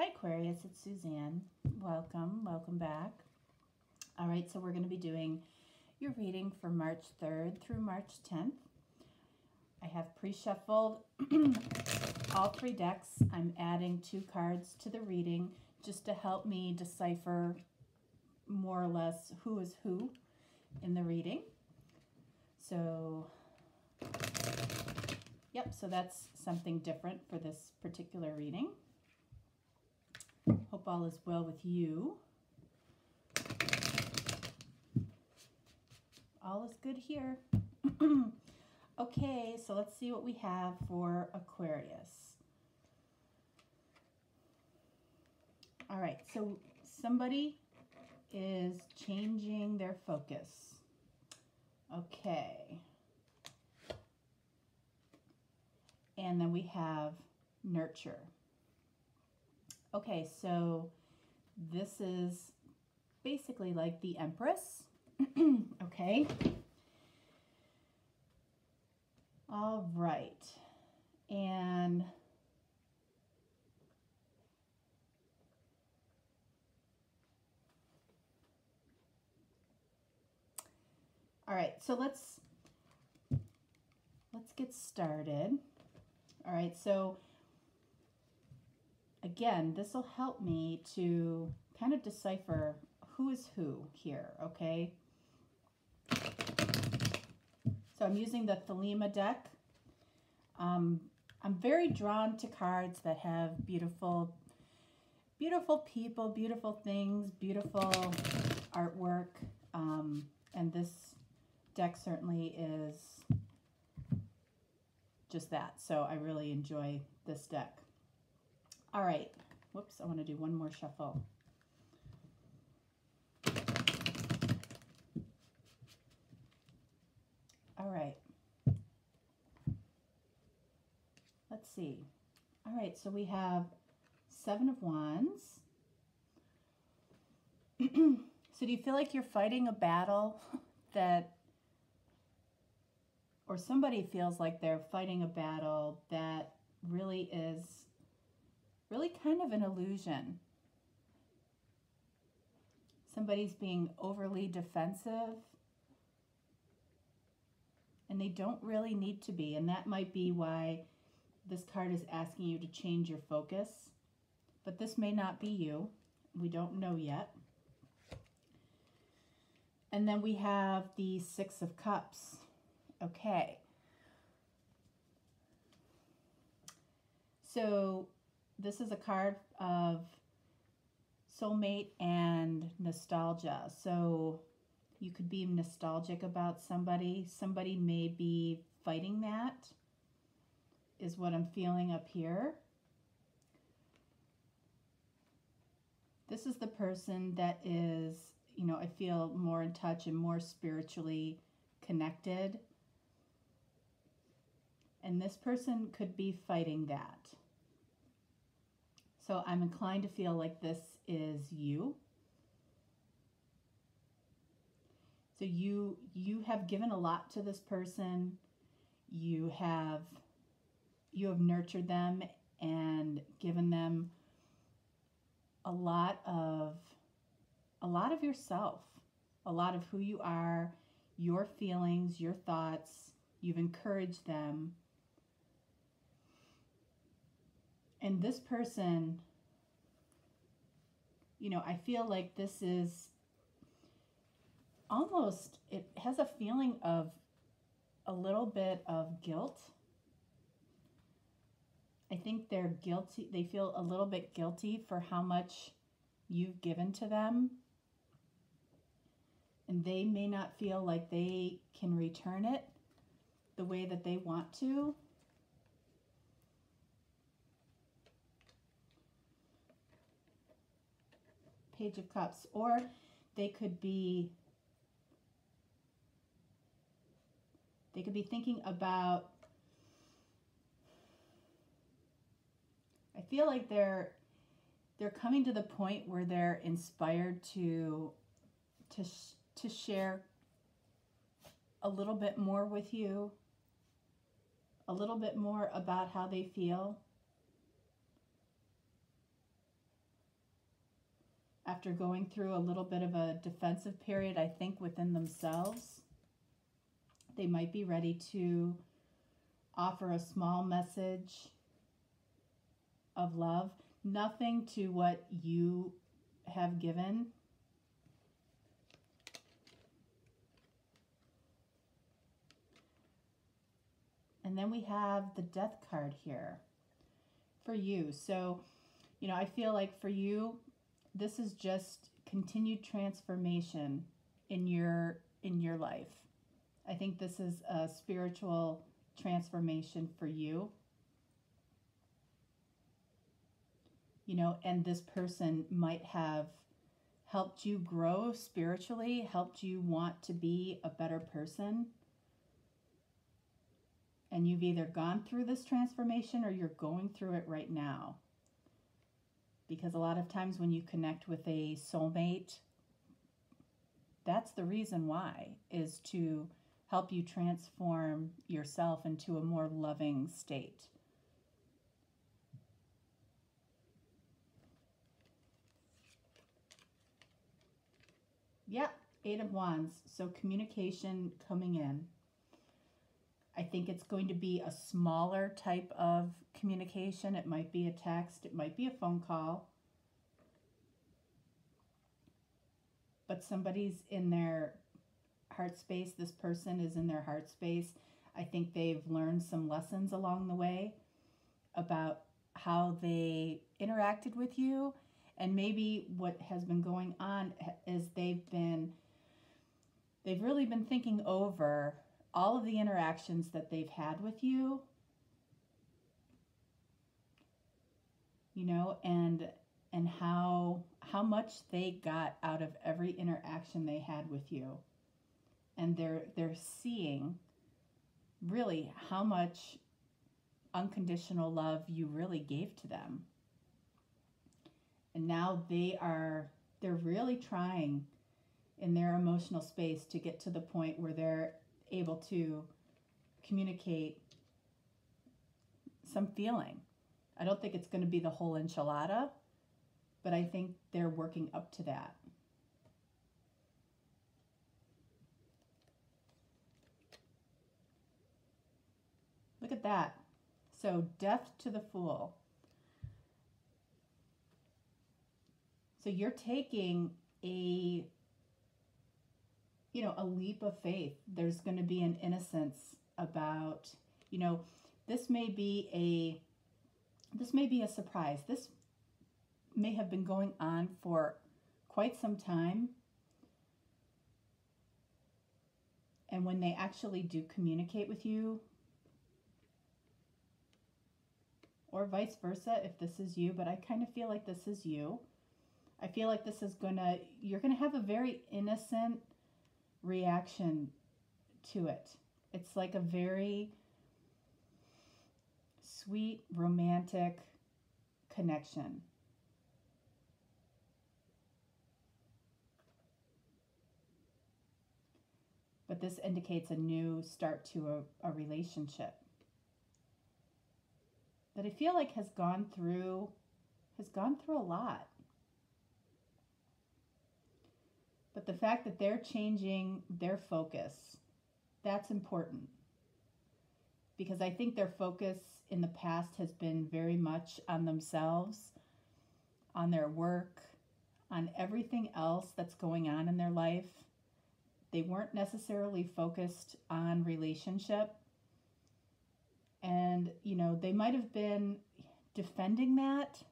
Hi Aquarius, it's Suzanne. Welcome back. All right, so we're going to be doing your reading for March 3rd through March 10th. I have pre-shuffled all 3 decks. I'm adding 2 cards to the reading just to help me decipher more or less who is who in the reading. So, yep, so that's something different for this particular reading. Hope all is well with you. All is good here. Okay, so let's see what we have for Aquarius. All right, so somebody is changing their focus. Okay. And then we have nurture. Okay, so this is basically like the Empress. Okay. All right. And all right, so let's get started. All right, so again, this will help me to kind of decipher who is who here, okay? So I'm using the Thelema deck. I'm very drawn to cards that have beautiful people, beautiful things, beautiful artwork. And this deck certainly is just that. So I really enjoy this deck. All right. Whoops, I want to do one more shuffle. All right. Let's see. All right, so we have 7 of Wands. So do you feel like you're fighting a battle that, or somebody feels like they're fighting a battle that really is kind of an illusion? Somebody's being overly defensive, and they don't really need to be, and that might be why this card is asking you to change your focus, but this may not be you. We don't know yet. And then we have the 6 of Cups. Okay. So this is a card of soulmate and nostalgia. So you could be nostalgic about somebody. Somebody may be fighting that, is what I'm feeling up here. This is the person that is, you know, I feel more in touch and more spiritually connected. And this person could be fighting that. So I'm inclined to feel like this is you. So you have given a lot to this person. You have nurtured them and given them a lot of yourself, a lot of who you are, your feelings, your thoughts. You've encouraged them. And this person, you know, I feel like this is almost, it has a feeling of a little bit of guilt. I think they're guilty. They feel a little bit guilty for how much you've given to them. And they may not feel like they can return it the way that they want to. Page of Cups. Or they could be thinking about, I feel like they're coming to the point where they're inspired to share a little bit more with you, a little bit more about how they feel. after going through a little bit of a defensive period, I think within themselves, they might be ready to offer a small message of love. Nothing to what you have given. And then we have the Death card here for you. So, I feel like for you, this is just continued transformation in your life. I think this is a spiritual transformation for you. And this person might have helped you grow spiritually, helped you want to be a better person. And you've either gone through this transformation or you're going through it right now. Because a lot of times when you connect with a soulmate, that's the reason why, is to help you transform yourself into a more loving state. Yeah, 8 of Wands. So communication coming in. I think it's going to be a smaller type of communication. It might be a text. It might be a phone call. But somebody's in their heart space. This person is in their heart space. I think they've learned some lessons along the way about how they interacted with you. And maybe what has been going on is they've really been thinking over all of the interactions that they've had with you, and how much they got out of every interaction they had with you. And they're seeing really how much unconditional love you really gave to them. And now they're really trying in their emotional space to get to the point where they're able to communicate some feeling. I don't think it's going to be the whole enchilada, but I think they're working up to that. Look at that. So Death to the Fool. So you're taking a leap of faith. There's going to be an innocence about, this may be a surprise. This may have been going on for quite some time. And when they actually do communicate with you, or vice versa, if this is you, but I kind of feel like this is you. I feel like this is you're going to have a very innocent reaction to it. It's like a very sweet, romantic connection. But this indicates a new start to a relationship that I feel like has gone through a lot. But the fact that they're changing their focus, that's important. Because I think their focus in the past has been very much on themselves, on their work, on everything else that's going on in their life. They weren't necessarily focused on relationship. And, they might have been defending that,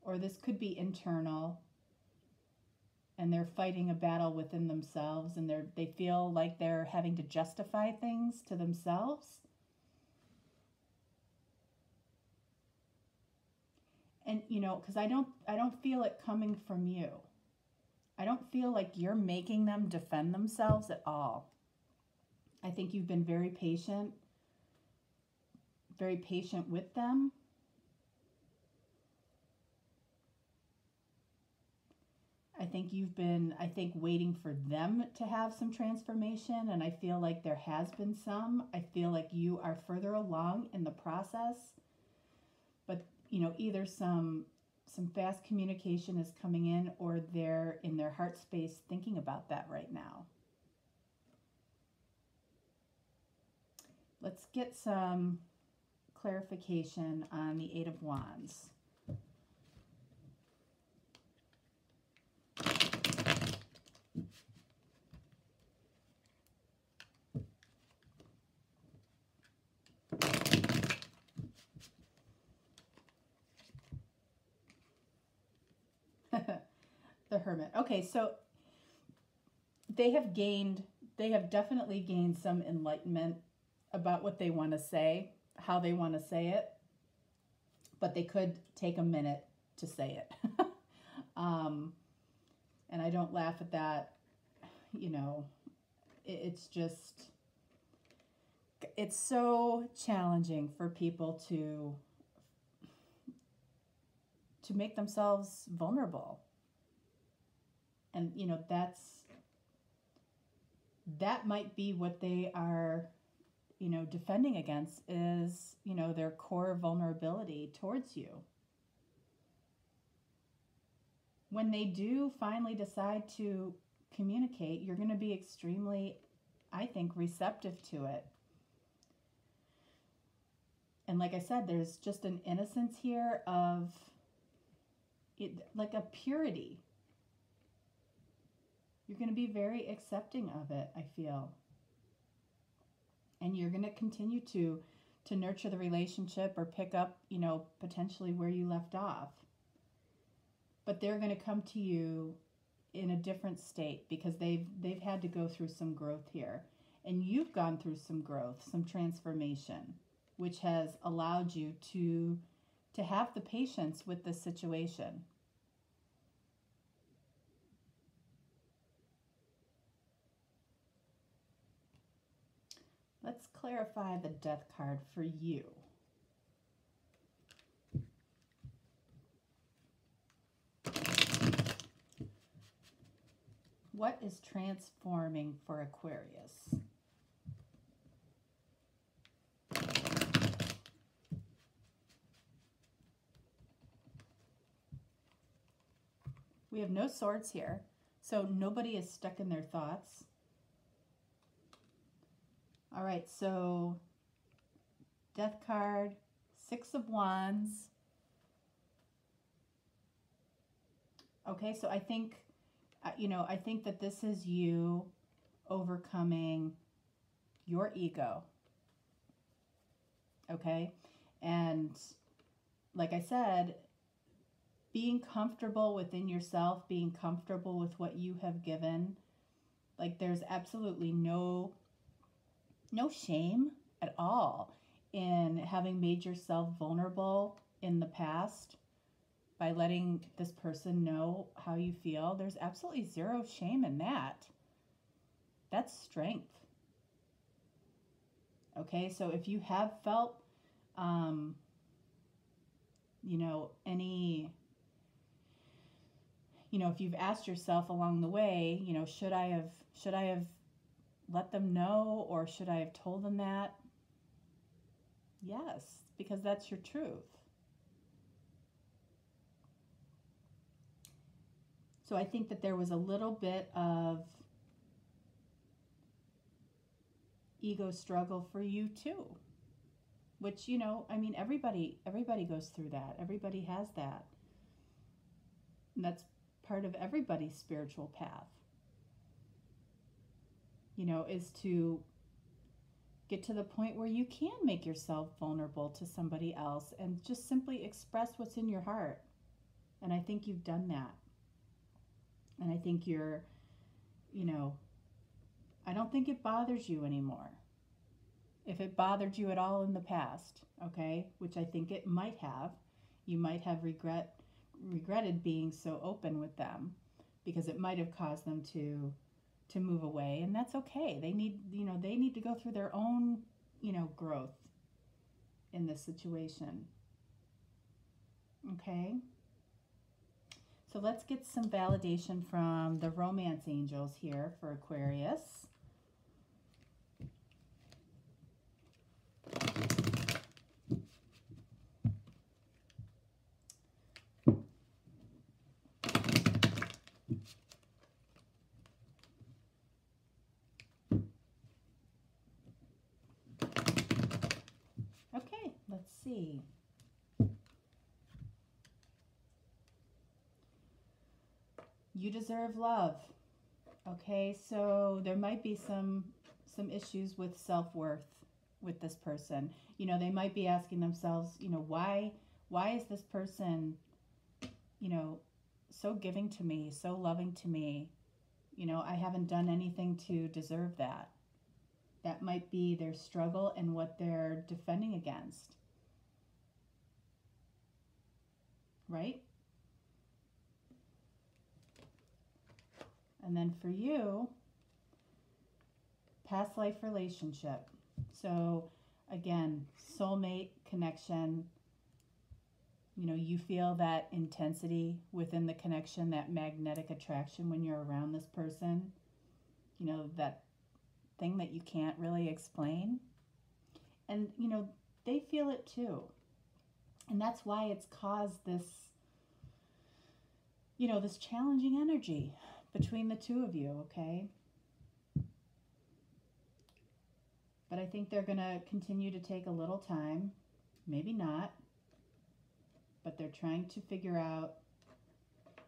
or this could be internal. And they're fighting a battle within themselves, and they feel like they're having to justify things to themselves. And because I don't feel it coming from you. I don't feel like you're making them defend themselves at all. I think you've been very patient with them. I think you've been, waiting for them to have some transformation, and I feel like there has been some. I feel like you are further along in the process, but, either some some fast communication is coming in, or they're in their heart space thinking about that right now. Let's get some clarification on the Eight of Wands. The Hermit. Okay, so they have definitely gained some enlightenment about what they want to say, how they want to say it, but they could take a minute to say it. And I don't laugh at that. You know, it's just, it's so challenging for people to make themselves vulnerable. And, you know, that might be what they are, you know, defending against is, you know, their core vulnerability towards you. When they do finally decide to communicate, you're going to be extremely, I think, receptive to it. And like I said, there's just an innocence here of it, like a purity. You're going to be very accepting of it, I feel. And you're going to continue to nurture the relationship or pick up, you know, potentially where you left off. But they're going to come to you in a different state because they've had to go through some growth here. And you've gone through some growth, some transformation, which has allowed you to have the patience with this situation. Let's clarify the Death card for you. What is transforming for Aquarius? We have no swords here, so nobody is stuck in their thoughts. All right, so Death card, Six of Wands. Okay, so I think, you know, I think that this is you overcoming your ego. Okay, and like I said, being comfortable within yourself, being comfortable with what you have given, like there's absolutely no shame at all in having made yourself vulnerable in the past by letting this person know how you feel. There's absolutely zero shame in that. That's strength. Okay, so if you have felt, you know, any, you know, if you've asked yourself along the way, you know, should I have let them know, or should I have told them that? Yes, because that's your truth. So I think that there was a little bit of ego struggle for you too, which, you know, I mean, everybody goes through that. Everybody has that. And that's part of everybody's spiritual path. You know, is to get to the point where you can make yourself vulnerable to somebody else and just simply express what's in your heart. And I think you've done that. And I think you're, you know, I don't think it bothers you anymore. If it bothered you at all in the past, okay, which I think it might have, you might have regretted being so open with them because it might have caused them to move away, and that's okay. They need, you know, they need to go through their own, you know, growth in this situation. Okay? So let's get some validation from the romance angels here for Aquarius. You deserve love. Okay, so there might be some issues with self-worth with this person. You know, they might be asking themselves, you know, why is this person, you know, so giving to me, so loving to me? You know, I haven't done anything to deserve that. That might be their struggle and what they're defending against. Right? And then for you, past life relationship. So again, soulmate connection. You know, you feel that intensity within the connection, that magnetic attraction when you're around this person. You know, that thing that you can't really explain. And, you know, they feel it too. And that's why it's caused this, you know, this challenging energy between the two of you, okay? But I think they're going to continue to take a little time, maybe not, but they're trying to figure out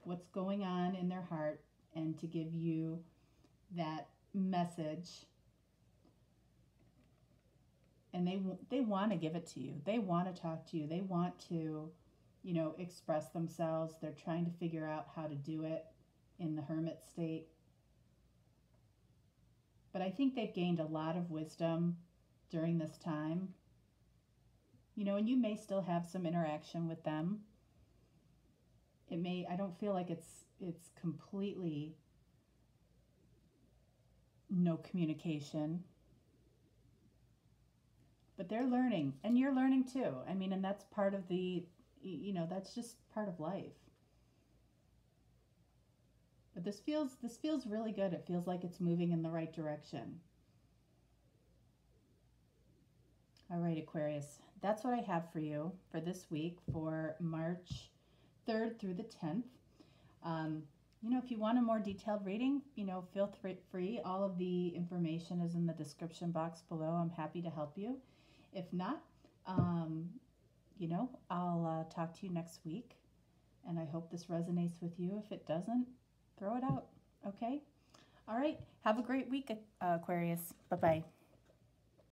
what's going on in their heart and to give you that message. And they want to give it to you. They want to talk to you. They want to, you know, express themselves. They're trying to figure out how to do it in the hermit state. But I think they've gained a lot of wisdom during this time. You know, and you may still have some interaction with them. It may, I don't feel like it's completely no communication. But they're learning, and you're learning too. I mean, and that's part of the, you know, that's just part of life. But this feels really good. It feels like it's moving in the right direction. All right, Aquarius, that's what I have for you for this week for March 3rd through the 10th. You know, if you want a more detailed reading, you know, feel free. All of the information is in the description box below. I'm happy to help you. If not, you know, I'll talk to you next week. And I hope this resonates with you. If it doesn't, throw it out. Okay? All right. Have a great week, Aquarius. Bye-bye.